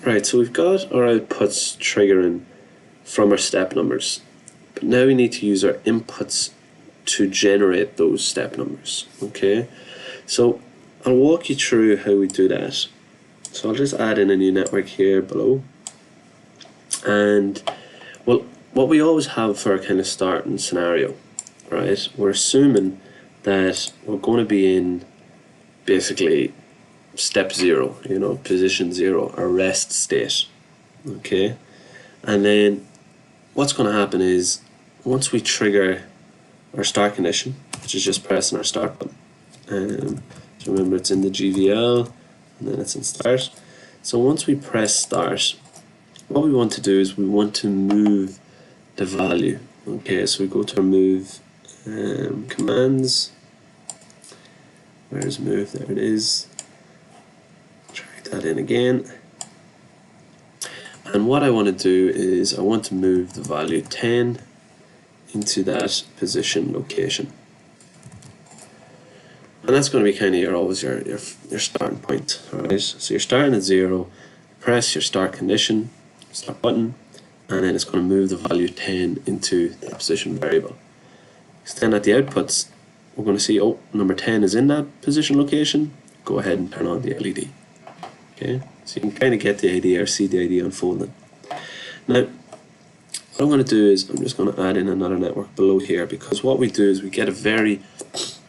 Right, so we've got our outputs triggering from our step numbers, but now we need to use our inputs to generate those step numbers. Okay, so I'll walk you through how we do that. So I'll just add in a new network here below, and well, what we always have for our kind of starting scenario, right, we're assuming that we're going to be in basically step 0, position 0, or rest state. Okay, and then what's going to happen is once we trigger our start condition, which is just pressing our start button, so remember it's in the GVL and then it's in start. So once we press start, what we want to do is we want to move the value. Okay, so we go to our move commands. Where's move? There it is. Drag that in again. And what I want to do is I want to move the value 10 into that position location. And that's going to be kind of always your starting point. Alright, so you're starting at 0, press your start condition, start button, and then it's going to move the value 10 into the position variable. So then at the outputs, we're going to see, oh, number 10 is in that position location. Go ahead and turn on the LED. Okay, so you can kind of get the idea or see the idea unfolding. Now, what I'm going to do is I'm just going to add in another network below here, because what we do is we get a very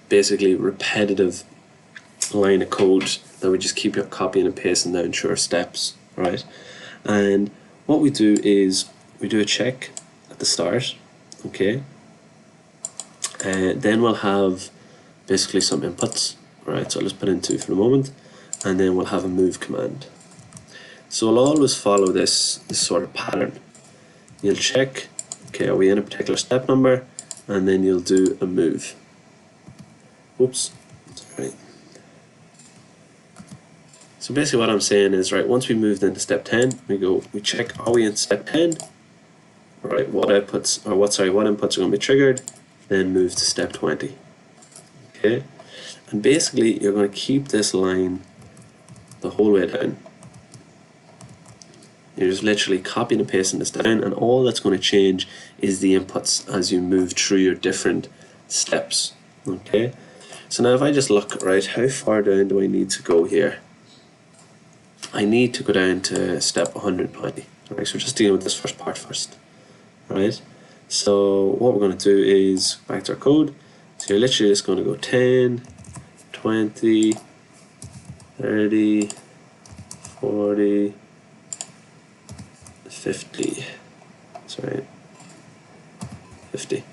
basically repetitive line of code that we just keep copying and pasting down through our steps, right? And what we do is we do a check at the start, okay? Then we'll have basically some inputs, right? So I'll just put in 2 for the moment, and then we'll have a move command. So we'll always follow this sort of pattern. You'll check, okay, are we in a particular step number, and then you'll do a move. Oops, sorry. So basically what I'm saying is, right, once we moved into step 10, we check, are we in step 10? Right, what inputs are going to be triggered, then move to step 20. Okay, and basically you're going to keep this line the whole way down. You're just literally copying and pasting this down, and all that's going to change is the inputs as you move through your different steps. Okay, so now if I just look, right, how far down do I need to go here? I need to go down to step 120. Right, so we're just dealing with this first part first. Right, so what we're going to do is back to our code. So you're literally just going to go 10, 20, 30, 40, 50. Sorry, 50.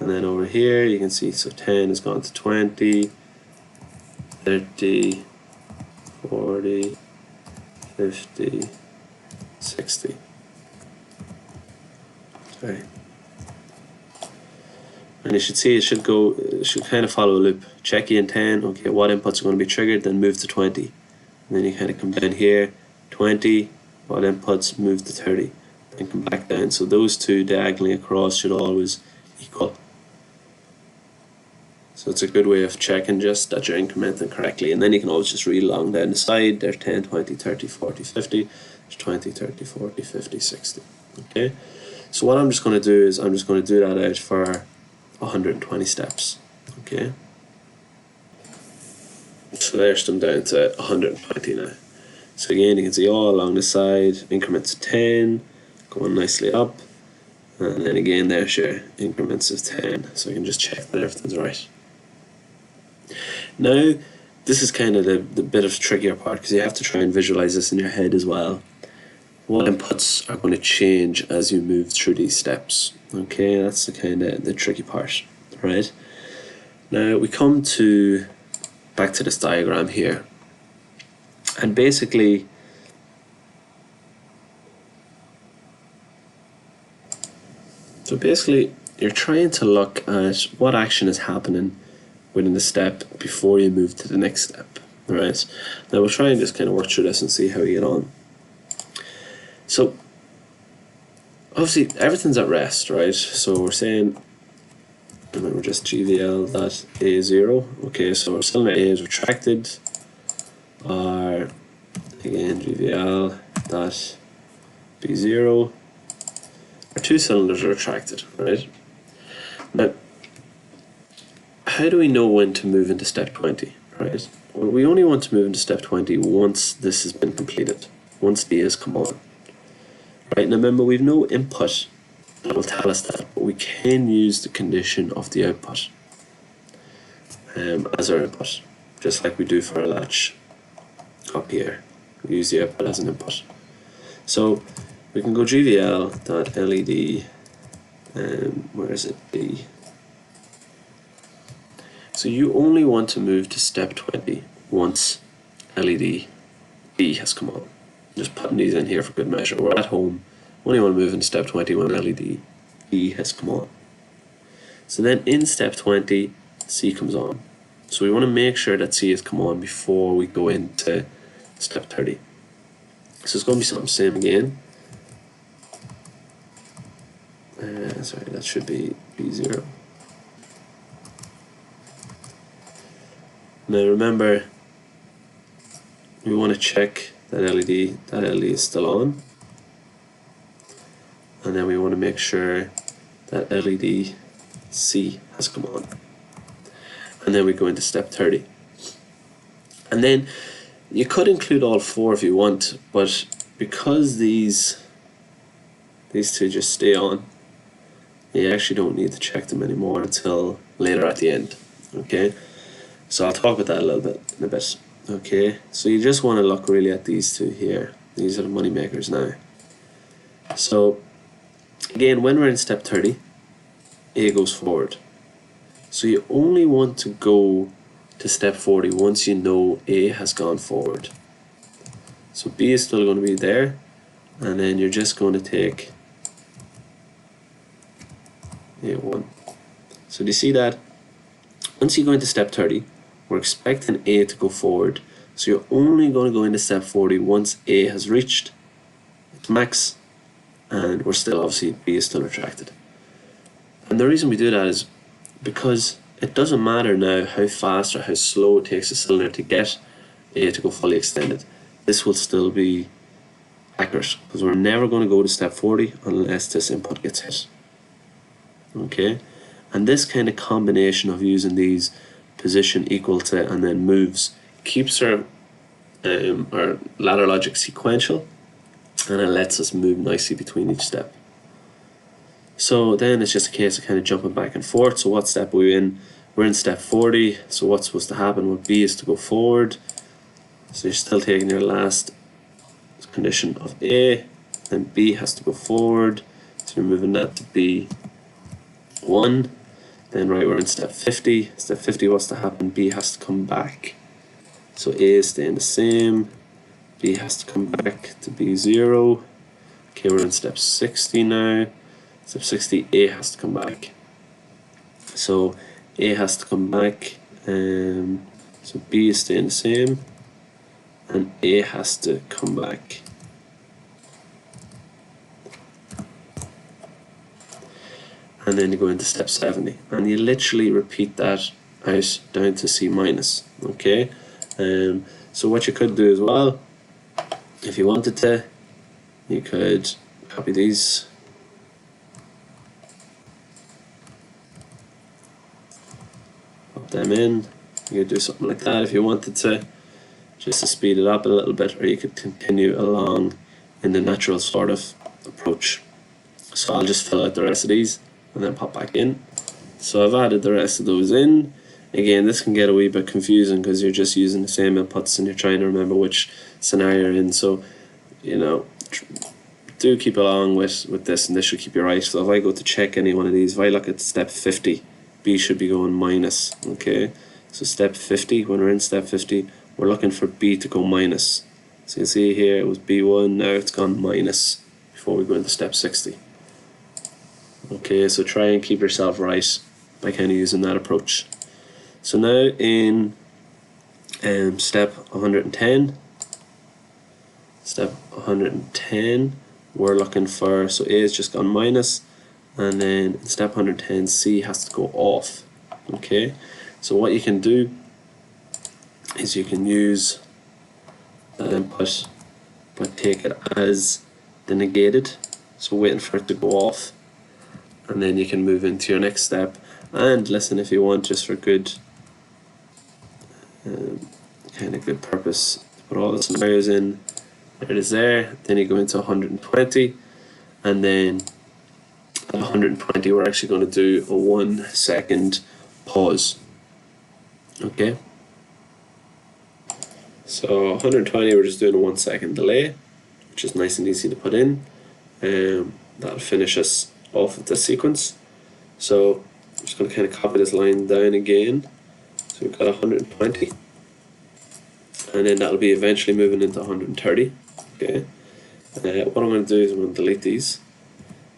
And then over here you can see, so 10 has gone to 20, 30, 40, 50, 60. Sorry. And you should see it should kind of follow a loop. Check in 10, okay, what inputs are going to be triggered, then move to 20. And then you kind of come down here, 20, what inputs, move to 30. Then come back down. So those two diagonally across should always equal. So it's a good way of checking just that you're incrementing correctly. And then you can always just read along down the side. There's 10, 20, 30, 40, 50. There's 20, 30, 40, 50, 60. Okay. So what I'm just going to do is I'm just going to do that out for 120 steps. Okay. So there's them down to 120 now. So again, you can see all along the side, increments of 10, going nicely up. And then again, there's your increments of 10. So you can just check that everything's right. Now, this is kind of the bit of trickier part, because you have to try and visualize this in your head as well. What inputs are going to change as you move through these steps? Okay, that's the kind of the tricky part, right? Now we come back to this diagram here, and basically you're trying to look at what action is happening within the step before you move to the next step, right? Now we'll try and just kind of work through this and see how we get on. So obviously everything's at rest, right? So we're saying, remember, just GVL.A0. Okay, so our cylinder A is retracted. Our again GVL dot B0, our two cylinders are retracted, right? Now, how do we know when to move into step 20, right? Well, we only want to move into step 20 once this has been completed, once D has come on. Right, now remember, we've no input that will tell us that, but we can use the condition of the output as our input, just like we do for a latch up here. We use the output as an input. So we can go gvl.led, where is it, B. So you only want to move to step 20 once LED B has come on. Just putting these in here for good measure. We're at home, only want to move into step 20 when LED B has come on. So then in step 20, C comes on. So we want to make sure that C has come on before we go into step 30. So it's going to be something same again. Sorry, that should be B0. Now remember, we want to check that LED is still on, and then we want to make sure that LED C has come on, and then we go into step 30. And then you could include all four if you want, but because these two just stay on, you actually don't need to check them anymore until later at the end. Okay, so I'll talk about that a little bit in a bit. Okay, so you just want to look really at these two here. These are the money makers now. So again, when we're in step 30, A goes forward. So you only want to go to step 40 once you know A has gone forward. So B is still going to be there, and then you're just going to take A1. So do you see that? Once you go into step 30, we're expecting A to go forward. So you're only going to go into step 40 once A has reached its max, and we're still, obviously, B is still retracted. And the reason we do that is because it doesn't matter now how fast or how slow it takes a cylinder to get A to go fully extended. This will still be accurate, because we're never going to go to step 40 unless this input gets hit. Okay, and this kind of combination of using these position equal to and then moves keeps our ladder logic sequential, and it lets us move nicely between each step. So then it's just a case of kind of jumping back and forth. So what step are we in? We're in step 40. So what's supposed to happen? Well, B is to go forward. So you're still taking your last condition of A, then B has to go forward. So you're moving that to B1. Then right, we're in step 50. Step 50, what's to happen? B has to come back. So A is staying the same. B has to come back to B0. Okay, we're in step 60 now. Step 60, A has to come back. So A has to come back. So B is staying the same, and A has to come back. And then you go into step 70, and you literally repeat that out down to C minus. Okay, so what you could do as well, if you wanted to, you could copy these, pop them in. You could do something like that if you wanted to, just to speed it up a little bit, or you could continue along in the natural sort of approach. So I'll just fill out the rest of these and then pop back in. So I've added the rest of those in. Again, this can get a wee bit confusing because you're just using the same inputs and you're trying to remember which scenario you're in. So, you know, do keep along with this, and this should keep you right. So if I go to check any one of these, if I look at step 50, B should be going minus. Okay, so step 50, when we're in step 50, we're looking for B to go minus. So you can see here it was B1, now it's gone minus before we go into step 60. Okay, so try and keep yourself right by kind of using that approach. So now in step 110, we're looking for, so A has just gone minus, and then in step 110, C has to go off. Okay, so what you can do is you can use that input, but take it as the negated, so waiting for it to go off, and then you can move into your next step. And listen, if you want, just for good kind of good purpose, put all the scenarios in. There it is there. Then you go into 120, and then at 120 we're actually going to do a 1 second pause. Okay, so 120 we're just doing a 1 second delay, which is nice and easy to put in. That'll finish us off of the sequence. So I'm just going to kind of copy this line down again. So we've got 120, and then that'll be eventually moving into 130. Okay. What I'm going to do is I'm going to delete these,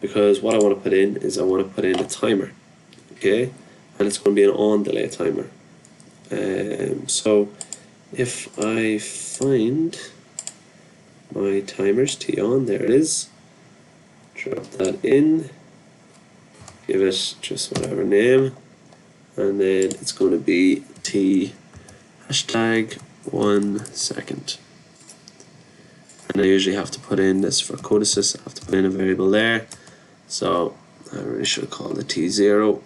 because what I want to put in is I want to put in a timer. Okay, and it's going to be an on delay timer. So if I find my timers, T on, there it is, drop that in, give it just whatever name, and then it's going to be T hashtag 1 second. And I usually have to put in this for code assist, I have to put in a variable there, so I really should call the T0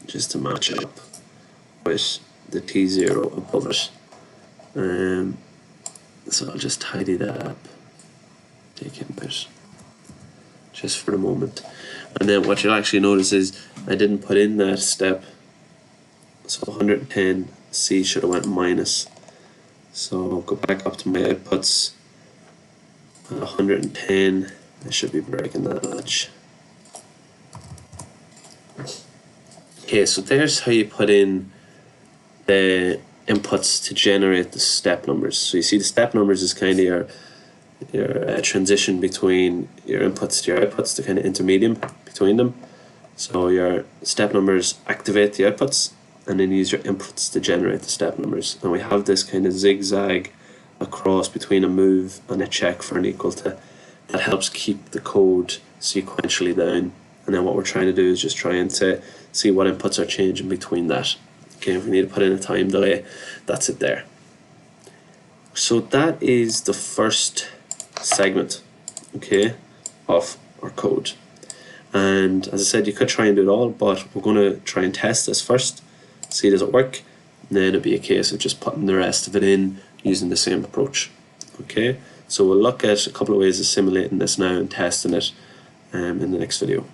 just to match it up with the T0 above it. So I'll just tidy that up, take input just for the moment. And then what you'll actually notice is I didn't put in that step, so 110 C should have went minus. So I'll go back up to my outputs at 110, I should be breaking that much. Okay, so there's how you put in the inputs to generate the step numbers. So you see the step numbers is kind of your transition between your inputs to your outputs, the kind of intermediate between them. So your step numbers activate the outputs, and then use your inputs to generate the step numbers. And we have this kind of zigzag across between a move and a check for an equal to, that helps keep the code sequentially down. And then what we're trying to do is just trying to see what inputs are changing between that. Okay, if we need to put in a time delay, that's it there. So that is the first segment, okay, of our code. And as I said, you could try and do it all, but we're going to try and test this first, see does it work, and then it'll be a case of just putting the rest of it in using the same approach. Okay, so we'll look at a couple of ways of simulating this now and testing it in the next video.